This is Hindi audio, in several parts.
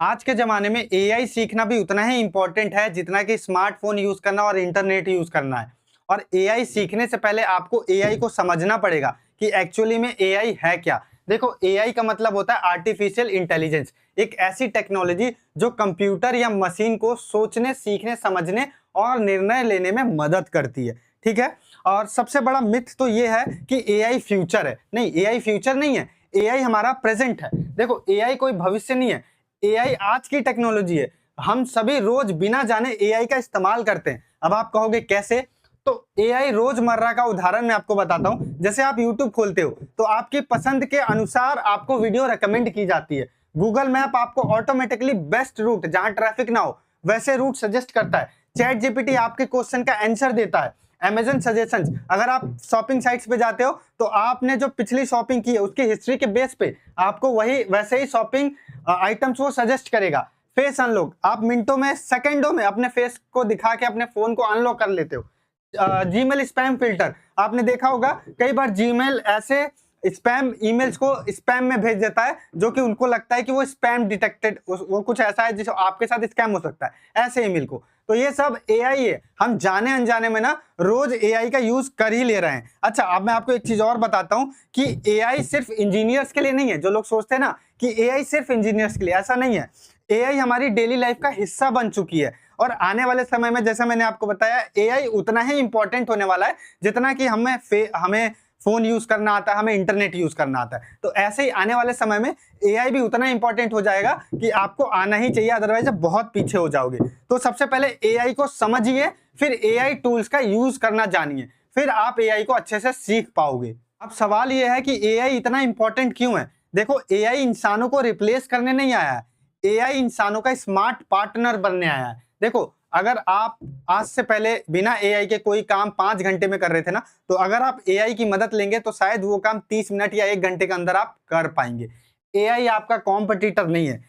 आज के ज़माने में एआई सीखना भी उतना ही इम्पोर्टेंट है जितना कि स्मार्टफ़ोन यूज़ करना और इंटरनेट यूज़ करना है। और एआई सीखने से पहले आपको एआई को समझना पड़ेगा कि एक्चुअली में एआई है क्या? देखो, एआई का मतलब होता है आर्टिफ़िशियल इंटेलिजेंस, एक ऐसी टेक्नोलॉजी जो कंप्यूटर या मशीन को सोचने, सीखने, समझने और निर्णय लेने में मदद करती है, ठीक है? और सबसे बड़ा मिथ तो ये है कि एआई फ्यूचर है। नहीं, एआई फ्यूचर नहीं है, एआई हमारा प्रेज़ेंट है। देखो, एआई कोई भविष्य नहीं है। एआई आज की टेक्नोलॉजी है। हम सभी रोज बिना जाने एआई का इस्तेमाल करते हैं। अब आप कहोगे कैसे? तो एआई रोजमर्रा का उदाहरण मैं आपको बताता हूँ। जैसे आप यूट्यूब खोलते हो तो आपकी पसंद के अनुसार आपको वीडियो रेकमेंड की जाती है। गूगल मैप आपको ऑटोमेटिकली बेस्ट रूट जहां ट्रैफिक ना हो वैसे रूट सजेस्ट करता है। चैट जीपीटी आपके क्वेश्चन का आंसर देता है। अमेज़न सजेशंस, अगर आप शॉपिंग साइट्स पे जाते हो तो आपने जो पिछली शॉपिंग की है उसकी हिस्ट्री के बेस पे आपको वही वैसे ही शॉपिंग आइटम्स वो सजेस्ट करेगा। फेस अनलॉक, आप मिनटों में, सेकंडों में अपने फेस को दिखा के अपने फोन को अनलॉक कर लेते हो। जीमेल स्पैम फिल्टर, आपने देखा होगा कई बार जीमेल ऐसे स्पैम ईमेल्स को स्पैम में भेज देता है जो कि उनको लगता है कि वो स्पैम डिटेक्टेड, वो कुछ ऐसा है जिससे आपके साथ स्कैम हो सकता है ऐसे ईमेल को। तो ये सब एआई है। हम जाने अनजाने में ना रोज एआई का यूज कर ही ले रहे हैं। अच्छा, अब मैं आपको एक चीज और बताता हूं कि एआई सिर्फ इंजीनियर्स के लिए नहीं है। जो लोग सोचते हैं ना कि एआई सिर्फ इंजीनियर्स के लिए, ऐसा नहीं है। एआई हमारी डेली लाइफ का हिस्सा बन चुकी है और आने वाले समय में जैसा मैंने आपको बताया एआई उतना ही इंपॉर्टेंट होने वाला है जितना कि हमें फोन यूज करना आता है, हमें इंटरनेट यूज करना आता है। तो ऐसे ही आने वाले समय में एआई भी उतना इंपॉर्टेंट हो जाएगा कि आपको आना ही चाहिए, अदरवाइज आप बहुत पीछे हो जाओगे। तो सबसे पहले एआई को समझिए, फिर एआई टूल्स का यूज करना जानिए, फिर आप एआई को अच्छे से सीख पाओगे। अब सवाल यह है कि एआई इतना इंपॉर्टेंट क्यों है? देखो, एआई इंसानों को रिप्लेस करने नहीं आया है, एआई इंसानों का स्मार्ट पार्टनर बनने आया है। देखो, अगर आप आज से पहले बिना एआई के कोई काम 5 घंटे में कर रहे थे ना, तो अगर आप एआई की मदद लेंगे तो शायद वो काम 30 मिनट या 1 घंटे के अंदर आप कर पाएंगे। एआई आपका कॉम्पिटिटर नहीं है।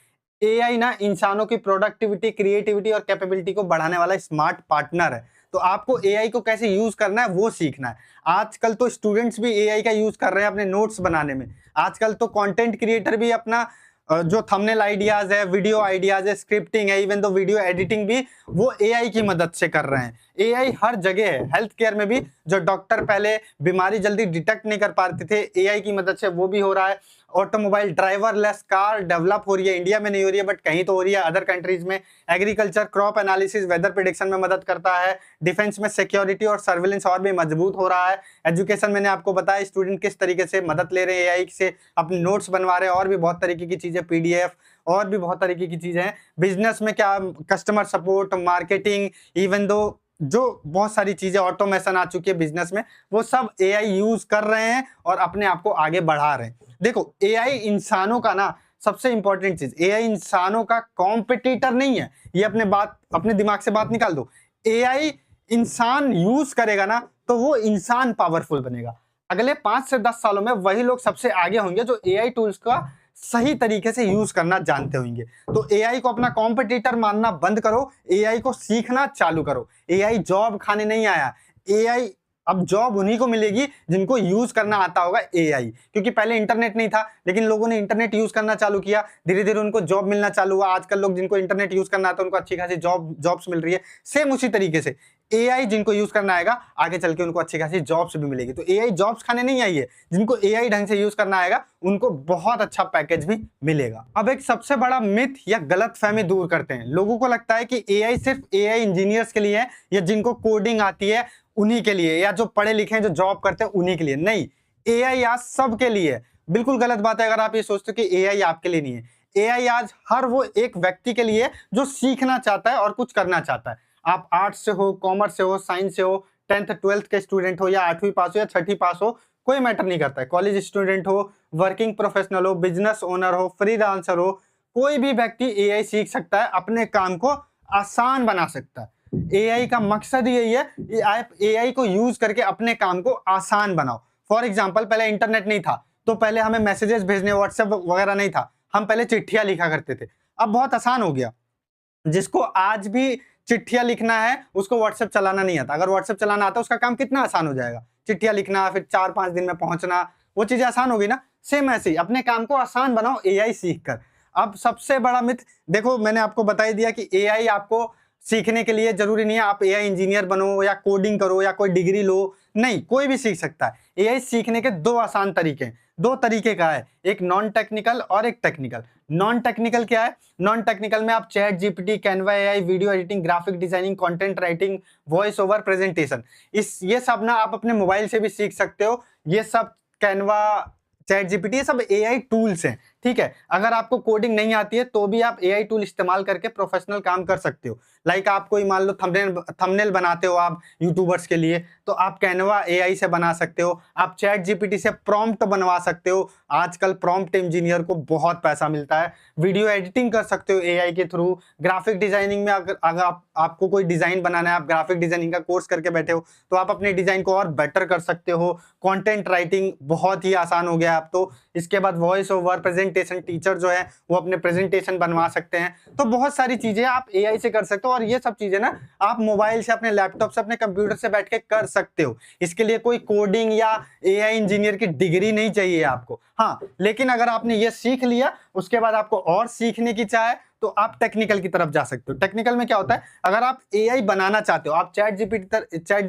एआई ना इंसानों की प्रोडक्टिविटी, क्रिएटिविटी और कैपेबिलिटी को बढ़ाने वाला स्मार्ट पार्टनर है। तो आपको एआई को कैसे यूज करना है वो सीखना है। आजकल तो स्टूडेंट्स भी एआई का यूज कर रहे हैं अपने नोट्स बनाने में। आजकल तो कंटेंट क्रिएटर भी अपना जो थंबनेल आइडियाज है, वीडियो आइडियाज है, स्क्रिप्टिंग है, इवन तो वीडियो एडिटिंग भी वो एआई की मदद से कर रहे हैं। एआई हर जगह है। हेल्थ केयर में भी जो डॉक्टर पहले बीमारी जल्दी डिटेक्ट नहीं कर पाते थे, एआई की मदद से वो भी हो रहा है। ऑटोमोबाइल ड्राइवरलेस कार डेवलप हो रही है। इंडिया में नहीं हो रही है बट कहीं तो हो रही है, अदर कंट्रीज में। Agriculture, crop analysis, weather prediction में मदद करता है। डिफेंस में सिक्योरिटी और सर्विलेंस और भी मजबूत हो रहा है। एजुकेशन, मैंने आपको बताया स्टूडेंट किस तरीके से मदद ले रहे हैं एआई से, अपने नोट्स बनवा रहे हैं, और भी बहुत तरीके की चीजें, पीडीएफ और भी बहुत तरीके की चीजें हैं। बिजनेस में क्या, customer support, marketing, even though जो बहुत सारी चीजें ऑटोमेशन आ चुकी है बिजनेस में, वो सब एआई यूज कर रहे हैं और अपने आप को आगे बढ़ा रहे हैं। देखो, एआई इंसानों का ना सबसे इंपॉर्टेंट चीज, एआई इंसानों का कॉम्पिटिटर नहीं है। ये अपने दिमाग से बात निकाल दो। एआई इंसान यूज करेगा ना तो वो इंसान पावरफुल बनेगा। अगले 5 से 10 सालों में वही लोग सबसे आगे होंगे जो एआई टूल्स का सही तरीके से यूज करना जानते होंगे। तो एआई को अपना कॉम्पिटिटर मानना बंद करो, एआई को सीखना चालू करो। एआई जॉब खाने नहीं आया। एआई अब जॉब उन्हीं को मिलेगी जिनको यूज करना आता होगा एआई, क्योंकि पहले इंटरनेट नहीं था लेकिन लोगों ने इंटरनेट यूज करना चालू किया, धीरे धीरे उनको जॉब मिलना चालू हुआ। आजकल लोग जिनको इंटरनेट यूज करना आता है उनको अच्छी खासी जॉब्स मिल रही है। सेम उसी तरीके से एआई जिनको यूज करना आएगा आगे चल के उनको अच्छी खासी जॉब्स भी मिलेगी। तो एआई जॉब्स खाने नहीं आई है, जिनको एआई ढंग से यूज करना आएगा उनको बहुत अच्छा पैकेज भी मिलेगा। अब एक सबसे बड़ा मिथ या गलतफहमी दूर करते हैं। लोगों को लगता है कि एआई सिर्फ एआई इंजीनियर्स के लिए है या जिनको कोडिंग आती है उन्हीं के लिए, या जो पढ़े लिखे हैं जो जॉब करते हैं उन्हीं के लिए। नहीं, एआई आज सबके लिए है। बिल्कुल गलत बात है अगर आप ये सोचते हो कि एआई आपके लिए नहीं है। एआई आज हर वो एक व्यक्ति के लिए जो सीखना चाहता है और कुछ करना चाहता है। आप आर्ट्स से हो, कॉमर्स से हो, साइंस से हो, 10th 12th के स्टूडेंट हो, या 8वीं पास हो या 6ठी पास हो, कोई मैटर नहीं करता है। कॉलेज स्टूडेंट हो, वर्किंग प्रोफेशनल हो, बिजनेस ओनर हो, फ्रीलांसर हो, कोई भी व्यक्ति एआई सीख सकता है, अपने काम को आसान बना सकता है। एआई का मकसद यही है कि आप एआई को यूज करके अपने काम को आसान बनाओ। फॉर एग्जांपल, पहले इंटरनेट नहीं था तो पहले हमें मैसेजेस भेजने, व्हाट्सएप वगैरह नहीं था, हम पहले चिट्ठियां लिखा करते थे। अब बहुत आसान हो गया। जिसको आज भी चिट्ठियां लिखना है उसको व्हाट्सएप चलाना नहीं आता। अगर व्हाट्सएप चलाना आता उसका काम कितना आसान हो जाएगा। चिट्ठियां लिखना, फिर 4-5 दिन में पहुंचना, वो चीजें आसान हो गई ना। सेम ऐसे ही अपने काम को आसान बनाओ एआई सीख कर। अब सबसे बड़ा मिथ, देखो मैंने आपको बता ही दिया कि एआई आपको सीखने के लिए जरूरी नहीं है आप एआई इंजीनियर बनो या कोडिंग करो या कोई डिग्री लो, नहीं, कोई भी सीख सकता है। एआई सीखने के दो आसान तरीके हैं, दो तरीके का है, एक नॉन टेक्निकल और एक टेक्निकल। नॉन टेक्निकल क्या है? नॉन टेक्निकल में आप chat GPT, Canva AI, video editing, graphic designing, content writing, voice over, presentation, ये सब ना आप अपने मोबाइल से भी सीख सकते हो। ये सब कैनवा, चैट जीपीटी, ये सब एआई टूल्स हैं, ठीक है। अगर आपको कोडिंग नहीं आती है तो भी आप एआई टूल इस्तेमाल करके प्रोफेशनल काम कर सकते हो। लाइक आप कोई मान लो थंबनेल बनाते हो आप यूट्यूबर्स के लिए, तो आप कैनवा एआई से बना सकते हो। आप चैट जीपीटी से प्रॉम्प्ट बनवा सकते हो, आजकल प्रॉम्प्ट इंजीनियर को बहुत पैसा मिलता है। वीडियो एडिटिंग कर सकते हो एआई के थ्रू। ग्राफिक डिजाइनिंग में अगर आपको कोई डिजाइन बनाना है, आप ग्राफिक डिजाइनिंग का कोर्स करके बैठे हो, तो आप अपने डिजाइन को और बेटर कर सकते हो। कंटेंट राइटिंग बहुत ही आसान हो गया अब तो। इसके बाद वॉइस ओवर, प्रेजेंटेशन, टीचर जो है वो अपने प्रेजेंटेशन बनवा सकते हैं। तो बहुत सारी चीजें आप एआई से कर सकते हो, और ये सब चीजें ना आप मोबाइल से, अपने लैपटॉप से, अपने कंप्यूटर से बैठ के कर सकते हो। इसके लिए कोई कोडिंग या एआई इंजीनियर की डिग्री नहीं चाहिए आपको। हाँ, लेकिन अगर आपने ये सीख लिया, उसके बाद आपको और सीखने की चाह है, तो आप टेक्निकल की तरफ जा सकते हो। टेक्निकल में क्या होता है, अगर आप एआई बनाना चाहते हो, आप चैट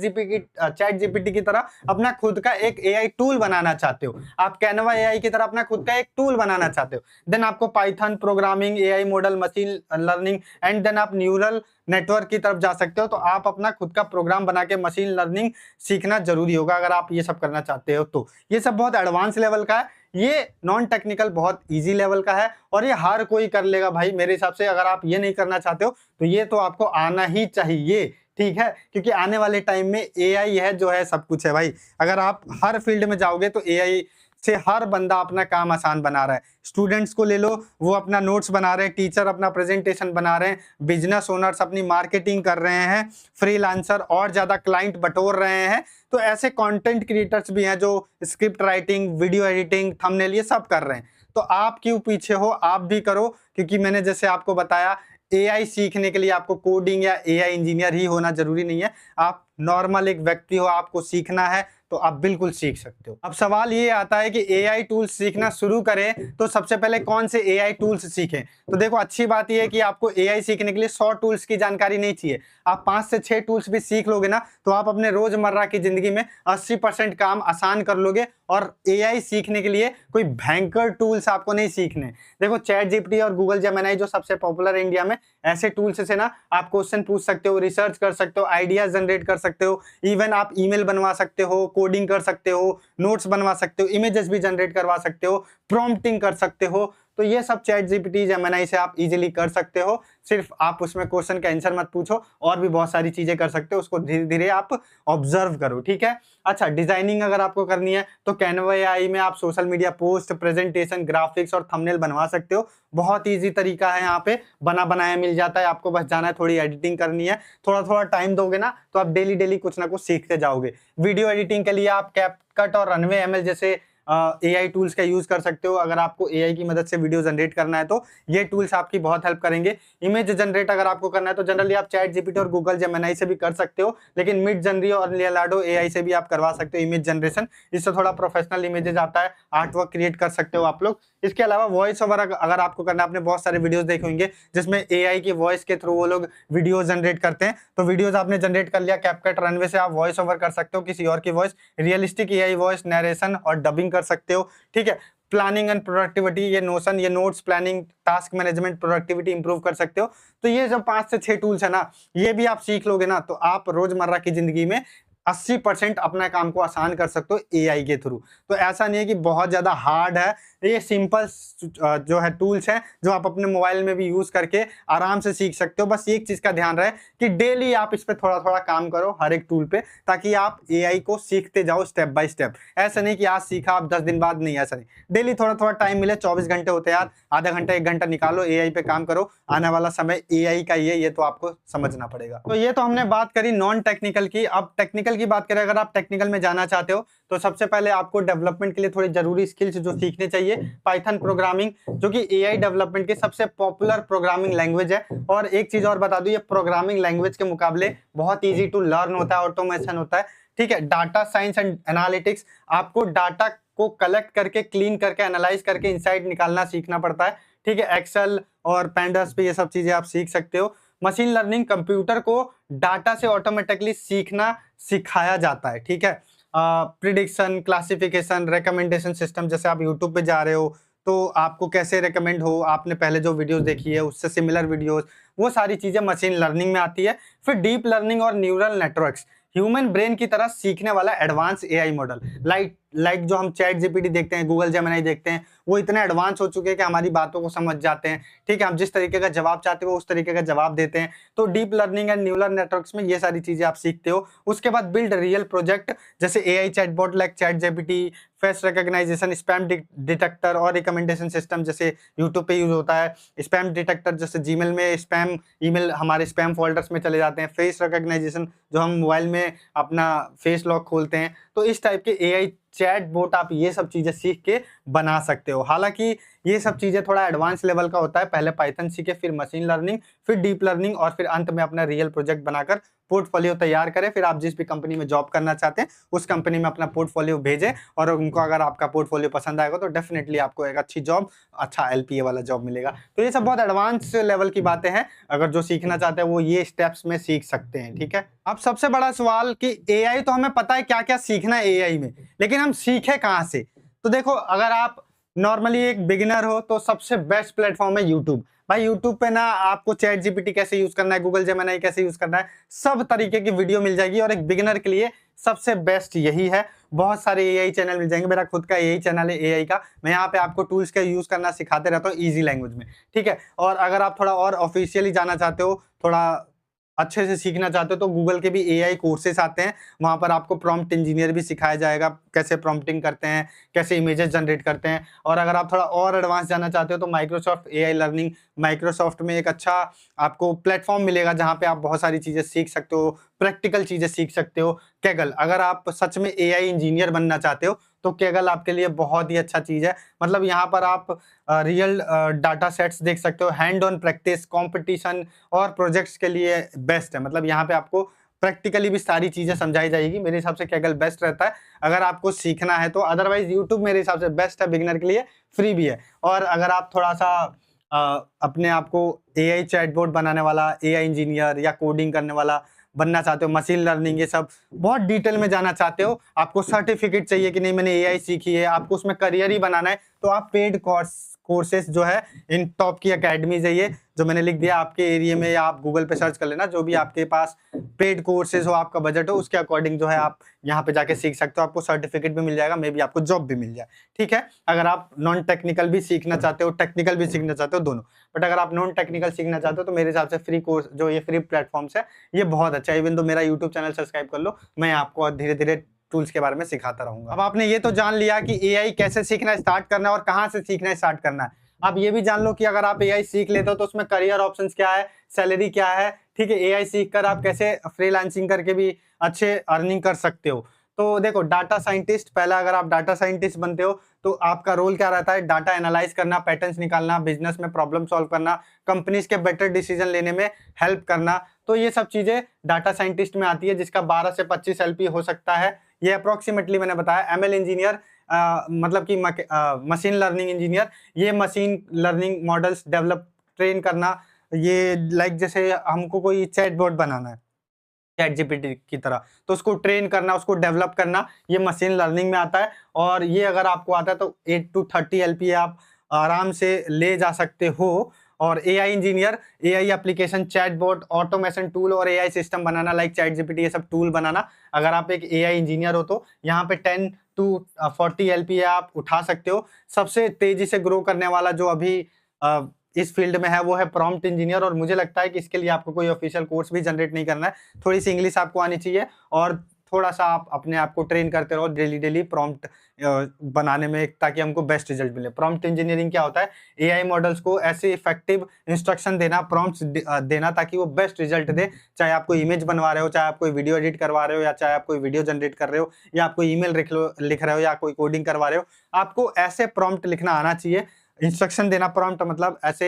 जीपीटी की तरह अपना खुद का एक एआई टूल बनाना चाहते हो, आप कैनवा एआई की तरह अपना खुद का एक टूल बनाना चाहते हो, देन आपको Python programming, AI model, machine learning and then आप न्यूरल नेटवर्क की तरफ जा सकते हो। तो आप अपना खुद का प्रोग्राम बना के मशीन लर्निंग सीखना जरूरी होगा अगर आप ये सब करना चाहते हो। तो ये सब बहुत एडवांस लेवल का है, ये नॉन टेक्निकल बहुत इजी लेवल का है, और ये हर कोई कर लेगा भाई मेरे हिसाब से। अगर आप ये नहीं करना चाहते हो तो ये तो आपको आना ही चाहिए, ठीक है, क्योंकि आने वाले टाइम में एआई है जो है सब कुछ है भाई। अगर आप हर फील्ड में जाओगे तो एआई से हर बंदा अपना काम आसान बना रहा है। स्टूडेंट्स को ले लो, वो अपना नोट्स बना रहे हैं, टीचर अपना प्रेजेंटेशन बना रहे हैं, बिजनेस ओनर्स अपनी मार्केटिंग कर रहे हैं, फ्रीलांसर और ज्यादा क्लाइंट बटोर रहे हैं। तो ऐसे कंटेंट क्रिएटर्स भी हैं जो script writing, video editing, thumbnail ये सब कर रहे हैं। तो आप क्यों पीछे हो, आप भी करो, क्योंकि मैंने जैसे आपको बताया एआई सीखने के लिए आपको कोडिंग या एआई इंजीनियर ही होना जरूरी नहीं है। आप नॉर्मल एक व्यक्ति हो, आपको सीखना है तो आप बिल्कुल सीख सकते हो। अब सवाल ये आता है कि एआई टूल्स सीखना शुरू करें तो सबसे पहले कौन से एआई टूल्स सीखें। तो देखो, अच्छी बात यह है कि आपको एआई सीखने के लिए 100 टूल्स की जानकारी नहीं चाहिए। आप 5 से 6 टूल्स भी सीख लोगे ना, तो आप अपने रोजमर्रा की जिंदगी में 80% काम आसान कर लोगे। और एआई सीखने के लिए कोई भयंकर टूल्स आपको नहीं सीखने। देखो, चैट जीपीटी और गूगल जेमिनी जो सबसे पॉपुलर है इंडिया में, ऐसे टूल्स से ना आप क्वेश्चन पूछ सकते हो, रिसर्च कर सकते हो, आइडियाज जनरेट कर सकते हो, इवन आप ईमेल बनवा सकते हो, कोडिंग कर सकते हो, नोट्स बनवा सकते हो, इमेजेस भी जनरेट करवा सकते हो, प्रॉम्प्टिंग कर सकते हो। तो ये सब चैट जीपीटी, जेमिनी से आप इजीली कर सकते हो। सिर्फ आप उसमें क्वेश्चन का आंसर मत पूछो, और भी बहुत सारी चीजें कर सकते हो, उसको धीरे धीरे आप ऑब्जर्व करो, ठीक है। अच्छा, डिजाइनिंग अगर आपको करनी है तो कैनवा एआई में आप social media post, presentation, graphics और थंबनेल बनवा सकते हो। बहुत ईजी तरीका है, यहाँ पे बना बनाया मिल जाता है, आपको बस जाना है, थोड़ी एडिटिंग करनी है, थोड़ा थोड़ा टाइम दोगे ना तो आप डेली डेली कुछ ना कुछ सीखते जाओगे। वीडियो एडिटिंग के लिए आप कैपकट और रनवे एमएल जैसे एआई टूल्स का यूज कर सकते हो। अगर आपको एआई की मदद से वीडियो जनरेट करना है तो ये टूल्स आपकी बहुत हेल्प करेंगे। इमेज जनरेट अगर आपको करना है तो जनरली आप चैट जीपीटी और गूगल जेमिनी से भी कर सकते हो, लेकिन मिड जर्नी और लियोनार्डो एआई से भी आप करवा सकते हो इमेज जनरेशन। इससे थोड़ा प्रोफेशनल इमेजेस आता है, आर्ट वर्क क्रिएट कर सकते हो आप लोग। इसके अलावा वॉइस ओवर अगर आपको करना है, आपने बहुत सारे वीडियोस देखे होंगे जिसमें एआई की वॉइस के थ्रू वो लोग वीडियो जनरेट करते हैं। तो वीडियोस आपने जनरेट कर लिया, कैपकट, रनवे से आप वॉइस ओवर कर सकते हो किसी और की voice, realistic AI voice, narration और डबिंग कर सकते हो, ठीक है। प्लानिंग एंड प्रोडक्टिविटी, ये नोशन, ये notes, planning, task management, productivity improve कर सकते हो। तो ये जो 5 से 6 टूल्स है ना, ये भी आप सीख लोगे ना तो आप रोजमर्रा की जिंदगी में 80% अपना काम को आसान कर सकते हो एआई के थ्रू। तो ऐसा नहीं है कि बहुत ज्यादा हार्ड है, ये सिंपल जो है टूल्स हैं जो आप अपने मोबाइल में भी यूज करके आराम से सीख सकते हो। बस एक चीज का ध्यान रहे कि डेली आप इस पे थोड़ा थोड़ा काम करो हर एक टूल पे, ताकि आप एआई को सीखते जाओ स्टेप बाय स्टेप। ऐसा नहीं कि आज सीखा आप 10 दिन बाद नहीं, ऐसा नहीं, डेली थोड़ा थोड़ा टाइम मिले, 24 घंटे होते हैं यार, आधा घंटा 1 घंटा निकालो, एआई पे काम करो। आने वाला समय एआई का ये तो आपको समझना पड़ेगा। तो ये तो हमने बात करी नॉन टेक्निकल की। अब टेक्निकल की बात करें, अगर आप टेक्निकल में जाना चाहते हो तो सबसे पहले आपको डेवलपमेंट के लिए थोड़ी जरूरी स्किल्स जो सीखने चाहिए, पाइथन प्रोग्रामिंग, जो कि एआई डेवलपमेंट की सबसे पॉपुलर प्रोग्रामिंग लैंग्वेज है। और एक चीज और बता दूं, ये प्रोग्रामिंग लैंग्वेज के मुकाबले बहुत इजी टू लर्न होता है, ऑटोमेशन होता है, ठीक है। डाटा साइंस एंड एनालिटिक्स, आपको डाटा को कलेक्ट करके, क्लीन करके, एनालाइज करके इनसाइट निकालना सीखना पड़ता है, ठीक है, एक्सेल और पैंडास पे ये सब चीजें आप सीख सकते हो। मशीन लर्निंग कंप्यूटर को डाटा से ऑटोमेटिकली सीखना सिखाया जाता है, ठीक है। प्रिडिक्शन, क्लासिफिकेशन, रिकमेंडेशन सिस्टम, जैसे आप यूट्यूब पे जा रहे हो तो आपको कैसे रिकमेंड हो, आपने पहले जो वीडियोस देखी है उससे सिमिलर वीडियोस, वो सारी चीजें मशीन लर्निंग में आती है। फिर डीप लर्निंग और न्यूरल नेटवर्क्स, ह्यूमन ब्रेन की तरह सीखने वाला एडवांस एआई मॉडल, लाइक जो हम चैट जीपीटी देखते हैं, गूगल जेमिनी देखते हैं, वो इतने एडवांस हो चुके हैं कि हमारी बातों को समझ जाते हैं, ठीक है। हम जिस तरीके का जवाब चाहते हो उस तरीके का जवाब देते हैं। तो deep learning and neural networks में ये सारी चीजें आप सीखते हो। उसके बाद बिल्ड रियल प्रोजेक्ट, जैसे AI chatbot like chat GPT, face recognition, spam detector और रिकमेंडेशन सिस्टम, जैसे यूट्यूब पे यूज होता है। स्पैम डिटेक्टर, जैसे जीमेल में स्पैम ईमेल हमारे स्पैम फोल्डर्स में चले जाते हैं। फेस रिकॉग्नाइजेशन, जो हम मोबाइल में अपना फेस लॉक खोलते हैं। तो इस टाइप के एआई चैट बोट आप ये सब चीजें सीख के बना सकते हो। हालांकि ये सब चीजें थोड़ा एडवांस लेवल का होता है, पहले पाइथन सीखे, फिर मशीन लर्निंग, फिर डीप लर्निंग, और फिर अंत में अपना रियल प्रोजेक्ट बनाकर पोर्टफोलियो तैयार करें। फिर आप जिस भी कंपनी में जॉब करना चाहते हैं उस कंपनी में अपना पोर्टफोलियो भेजें, और उनको अगर आपका पोर्टफोलियो पसंद आएगा तो डेफिनेटली आपको एक अच्छी जॉब, अच्छा एलपीए वाला जॉब मिलेगा। तो ये सब बहुत एडवांस लेवल की बातें हैं, अगर जो सीखना चाहते हैं वो ये स्टेप्स में सीख सकते हैं, ठीक है। अब सबसे बड़ा सवाल कि एआई तो हमें पता है क्या क्या सीखना है एआई में, लेकिन हम सीखे कहाँ से? तो देखो, अगर आप नॉर्मली एक बिगिनर हो तो सबसे बेस्ट प्लेटफॉर्म है यूट्यूब। भाई यूट्यूब पे ना आपको चैट जीपीटी कैसे यूज करना है, गूगल जेमिनी कैसे यूज करना है, सब तरीके की वीडियो मिल जाएगी, और एक बिगिनर के लिए सबसे बेस्ट यही है। बहुत सारे एआई चैनल मिल जाएंगे, मेरा खुद का एआई चैनल है एआई का, मैं यहाँ पे आपको टूल्स का यूज करना सिखाते रहता हूँ इजी लैंग्वेज में, ठीक है। और अगर आप थोड़ा और ऑफिशियली जाना चाहते हो, थोड़ा अच्छे से सीखना चाहते हो, तो गूगल के भी एआई कोर्सेस आते हैं, वहां पर आपको प्रॉम्प्ट इंजीनियर भी सिखाया जाएगा, कैसे प्रॉम्प्टिंग करते हैं, कैसे इमेजेस जनरेट करते हैं। और अगर आप थोड़ा और एडवांस जाना चाहते हो तो माइक्रोसॉफ्ट एआई लर्निंग, माइक्रोसॉफ्ट में एक अच्छा आपको प्लेटफॉर्म मिलेगा जहां पे आप बहुत सारी चीजें सीख सकते हो, प्रैक्टिकल चीजें सीख सकते हो। कैगल, अगर आप सच में एआई इंजीनियर बनना चाहते हो तो कैगल आपके लिए बहुत ही अच्छा चीज है। मतलब यहाँ पर आप रियल डाटा सेट्स देख सकते हो, हैंड ऑन प्रैक्टिस, कंपटीशन और प्रोजेक्ट्स के लिए बेस्ट है। मतलब यहाँ पे आपको प्रैक्टिकली भी सारी चीजें समझाई जाएगी। मेरे हिसाब से कैगल बेस्ट रहता है अगर आपको सीखना है तो। अदरवाइज यूट्यूब मेरे हिसाब से बेस्ट है बिगिनर के लिए, फ्री भी है। और अगर आप थोड़ा सा अपने आप को एआई चैटबॉट बनाने वाला, एआई इंजीनियर या कोडिंग करने वाला बनना चाहते हो, मशीन लर्निंग, ये सब बहुत डिटेल में जाना चाहते हो, आपको सर्टिफिकेट चाहिए कि नहीं मैंने एआई सीखी है, आपको उसमें करियर ही बनाना है, तो आप पेड कोर्सेस जो है इन टॉप की एकेडमीज है, ये जो मैंने लिख दिया आपके एरिया में, या आप गूगल पे सर्च कर लेना, जो भी आपके पास पेड कोर्सेज हो, आपका बजट हो, उसके अकॉर्डिंग जो है आप यहाँ पे जाके सीख सकते हो। आपको सर्टिफिकेट भी मिल जाएगा, मे बी आपको जॉब भी मिल जाए, ठीक है। अगर आप नॉन टेक्निकल भी सीखना चाहते हो, टेक्निकल भी सीखना चाहते हो, दोनों। बट अगर आप नॉन टेक्निकल सीखना चाहते हो तो मेरे हिसाब से फ्री कोर्स, जो ये फ्री प्लेटफॉर्म्स है, ये बहुत अच्छा है। इवन तो मेरा यूट्यूब चैनल सब्सक्राइब कर लो, मैं आपको धीरे धीरे टूल्स के बारे में सिखाता रहूंगा। अब आपने ये तो जान लिया कि एआई कैसे सीखना स्टार्ट करना है और कहाँ से सीखना स्टार्ट करना है। आप ये भी जान लो कि अगर आप एआई सीख लेते हो तो उसमें करियर ऑप्शंस क्या है, सैलरी क्या है, ठीक है। एआई सीख कर आप कैसे फ्रीलांसिंग करके भी अच्छे अर्निंग कर सकते हो। तो देखो, डाटा साइंटिस्ट, पहला अगर आप डाटा साइंटिस्ट बनते हो तो आपका रोल क्या रहता है, डाटा एनालाइज करना, पैटर्न्स निकालना, बिजनेस में प्रॉब्लम सॉल्व करना, कंपनीज के बेटर डिसीजन लेने में हेल्प करना। तो ये सब चीजें डाटा साइंटिस्ट में आती है, जिसका 12 से 25 एलपी हो सकता है। ये अप्रोक्सीमेटली मैंने बताया। एमएल इंजीनियर मतलब कि मशीन लर्निंग इंजीनियर, ये machine learning models develop, train करना, ये लाइक जैसे हमको कोई चैटबॉट बनाना है चैट जीपीटी की तरह, तो उसको ट्रेन करना, उसको डेवलप करना, ये मशीन लर्निंग में आता है। और ये अगर आपको आता है तो 8 to 30 एलपीए आप आराम से ले जा सकते हो। और AI engineer, AI application, chatbot, automation tool और एआई सिस्टम बनाना, लाइक चैट जीपीटी, ये सब टूल बनाना। अगर आप एक एआई इंजीनियर हो तो यहाँ पे 10 to 40 एलपीए आप उठा सकते हो। सबसे तेजी से ग्रो करने वाला जो अभी इस फील्ड में है वो है प्रॉम्प्ट इंजीनियर। और मुझे लगता है कि इसके लिए आपको कोई ऑफिशियल कोर्स भी जनरेट नहीं करना है, थोड़ी सी इंग्लिश आपको आनी चाहिए और थोड़ा सा आप अपने आप को ट्रेन करते रहो डेली प्रॉम्प्ट बनाने में, ताकि हमको बेस्ट रिजल्ट मिले। प्रॉम्प्ट इंजीनियरिंग क्या होता है, एआई मॉडल्स को ऐसे इफेक्टिव इंस्ट्रक्शन देना, प्रॉम्प्ट्स देना, ताकि वो बेस्ट रिजल्ट दे। चाहे आप कोई इमेज बनवा रहे हो, चाहे आप कोई वीडियो एडिट करवा रहे हो, या चाहे आप कोई वीडियो जनरेट कर रहे हो, या आप कोई ईमेल लिख रहे हो, या कोई कोडिंग करवा रहे हो, आपको ऐसे प्रॉम्प्ट लिखना आना चाहिए। इंस्ट्रक्शन देना, प्रॉम्प्ट मतलब ऐसे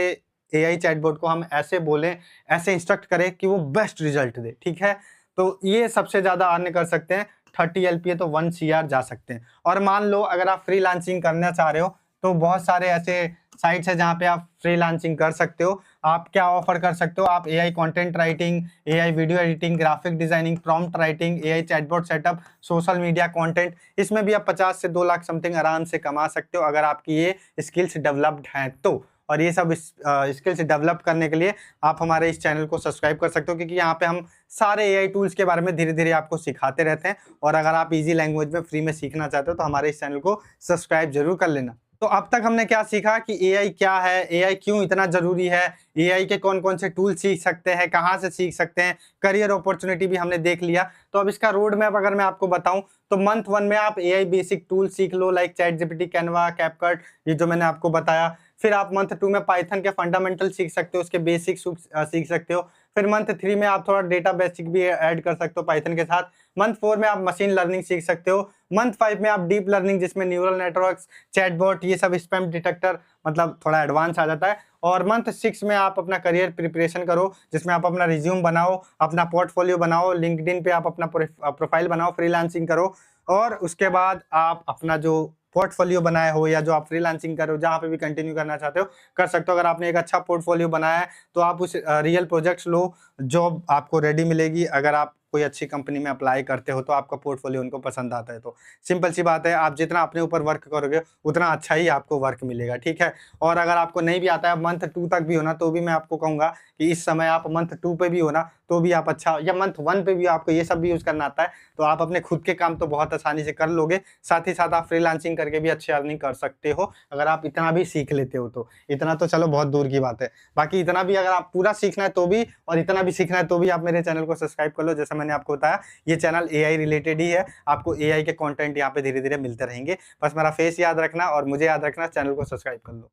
एआई चैटबॉट को हम ऐसे बोलें, ऐसे इंस्ट्रक्ट करें कि वो बेस्ट रिजल्ट दे, ठीक है। तो ये सबसे ज्यादा अर्न कर सकते हैं, 30 एलपीए तो 1 CR जा सकते हैं। और मान लो अगर आप फ्रीलांसिंग करना चाह रहे हो तो बहुत सारे ऐसे साइट्स है जहाँ पे आप फ्रीलांसिंग कर सकते हो। आप क्या ऑफर कर सकते हो, आप AI content writing, AI video editing, graphic designing, prompt writing, AI chatbot setup, social media content, इसमें भी आप 50 से 2 लाख समथिंग आराम से कमा सकते हो अगर आपकी ये स्किल्स डेवलप्ड हैं तो। और ये सब स्किल्स डेवलप करने के लिए आप हमारे इस चैनल को सब्सक्राइब कर सकते हो, क्योंकि यहाँ पे हम सारे एआई टूल्स के बारे में धीरे धीरे आपको सिखाते रहते हैं। और अगर आप इजी लैंग्वेज में फ्री में सीखना चाहते हो तो हमारे इस चैनल को सब्सक्राइब जरूर कर लेना। तो अब तक हमने क्या सीखा कि एआई क्या है, एआई क्यों इतना जरूरी है, एआई के कौन कौन से टूल सीख सकते हैं, कहाँ से सीख सकते हैं, करियर अपॉर्चुनिटी भी हमने देख लिया। तो अब इसका रोड मैप अगर मैं आपको बताऊं तो मंथ 1 में आप एआई बेसिक टूल सीख लो, like chat GPT, Canva, CapCut, ये जो मैंने आपको बताया। फिर आप मंथ 2 में पाइथन के फंडामेंटल सीख सकते हो, उसके बेसिक सीख सकते हो। फिर मंथ 3 में आप थोड़ा डेटा बेसिक भी ऐड कर सकते हो पाइथन के साथ। मंथ 4 में आप मशीन लर्निंग सीख सकते हो। मंथ 5 में आप डीप लर्निंग, जिसमें न्यूरल नेटवर्क्स, चैटबॉट, ये सब स्पैम डिटेक्टर, मतलब थोड़ा एडवांस आ जाता है। और मंथ 6 में आप अपना करियर प्रिपरेशन करो, जिसमें आप अपना रिज्यूम बनाओ, अपना पोर्टफोलियो बनाओ, लिंक्डइन पे आप अपना प्रोफाइल बनाओ, फ्रीलांसिंग करो। और उसके बाद आप अपना जो पोर्टफोलियो बनाए हो या जो आप फ्रीलांसिंग कर रहे हो, जहाँ पे भी कंटिन्यू करना चाहते हो कर सकते हो। अगर आपने एक अच्छा पोर्टफोलियो बनाया है तो आप उस रियल प्रोजेक्ट्स लो, जॉब आपको रेडी मिलेगी। अगर आप कोई अच्छी कंपनी में अप्लाई करते हो तो आपका पोर्टफोलियो उनको पसंद आता है तो सिंपल सी बात है, आप जितना अपने ऊपर वर्क करोगे उतना अच्छा ही आपको वर्क मिलेगा, ठीक है। और अगर आपको नहीं भी आता है, मंथ 2 तक भी होना, तो भी मैं आपको कहूंगा कि इस समय आप मंथ 2 पे भी होना तो भी आप अच्छा, या मंथ 1 पे भी आपको ये सब भी यूज करना आता है तो आप अपने खुद के काम तो बहुत आसानी से कर लोगे। साथ ही साथ आप फ्रीलांसिंग करके भी अच्छी अर्निंग कर सकते हो अगर आप इतना भी सीख लेते हो तो। इतना तो चलो बहुत दूर की बात है, बाकी इतना भी अगर आप पूरा सीखना है तो भी, और इतना भी सीखना है तो भी आप मेरे चैनल को सब्सक्राइब कर लो। जैसा मैंने आपको बताया, ये चैनल एआई रिलेटेड ही है, आपको एआई के कंटेंट यहाँ पे धीरे धीरे मिलते रहेंगे। बस मेरा फेस याद रखना और मुझे याद रखना, चैनल को सब्सक्राइब कर लो।